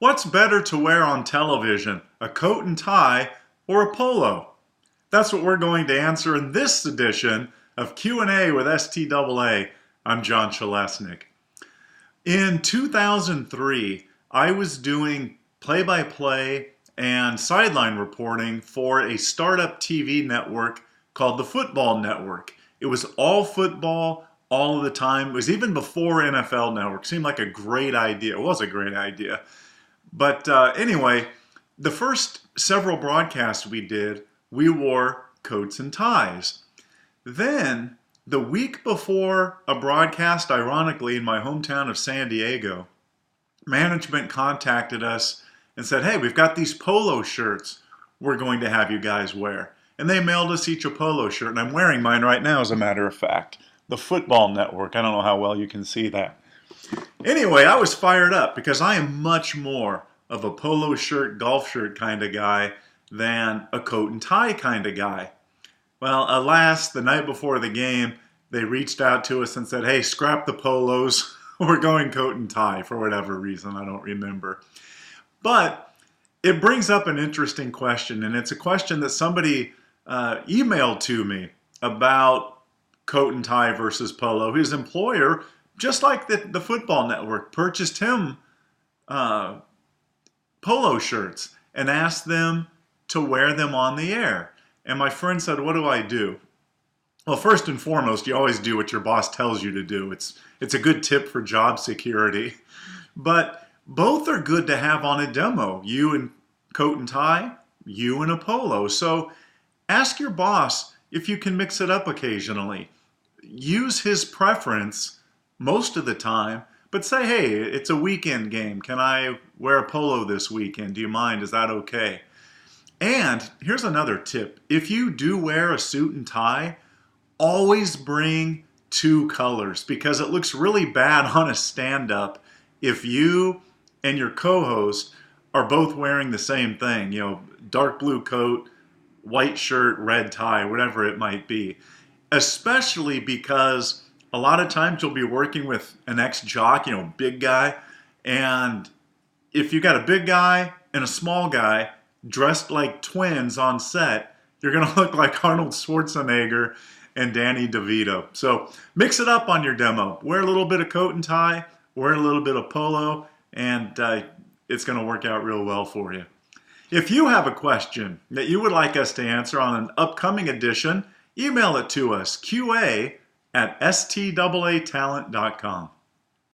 What's better to wear on television, a coat and tie or a polo? That's what we're going to answer in this edition of Q&A with STAA. I'm John Chalesnik. In 2003, I was doing play-by-play and sideline reporting for a startup TV network called the Football Network. It was all football all of the time. It was even before NFL Network. Seemed like a great idea. It was a great idea. But anyway, the first several broadcasts we did, we wore coats and ties. Then, the week before a broadcast, ironically, in my hometown of San Diego, management contacted us and said, hey, we've got these polo shirts we're going to have you guys wear. And they mailed us each a polo shirt, and I'm wearing mine right now, as a matter of fact. The Football Network. I don't know how well you can see that. Anyway, I was fired up because I am much more of a polo shirt, golf shirt kind of guy than a coat and tie kind of guy. Well, alas, the night before the game, they reached out to us and said, hey, scrap the polos. We're going coat and tie for whatever reason. I don't remember. But it brings up an interesting question, and it's a question that somebody emailed to me about coat and tie versus polo. His employer, just like the Football Network, purchased him polo shirts and asked them to wear them on the air. And my friend said, what do I do? Well, first and foremost, you always do what your boss tells you to do. It's a good tip for job security. But both are good to have on a demo. You in coat and tie, you in a polo. So ask your boss if you can mix it up occasionally. Use his preference most of the time, but say, hey, it's a weekend game. Can I wear a polo this weekend? Do you mind? Is that okay? And here's another tip. If you do wear a suit and tie, always bring two colors because it looks really bad on a stand-up if you and your co-host are both wearing the same thing, dark blue coat, white shirt, red tie, whatever it might be. Especially because a lot of times you'll be working with an ex-jock, big guy, and if you got a big guy and a small guy dressed like twins on set, you're going to look like Arnold Schwarzenegger and Danny DeVito. So mix it up on your demo. Wear a little bit of coat and tie, wear a little bit of polo, and it's going to work out real well for you. If you have a question that you would like us to answer on an upcoming edition, email it to us, qa@staatalent.com.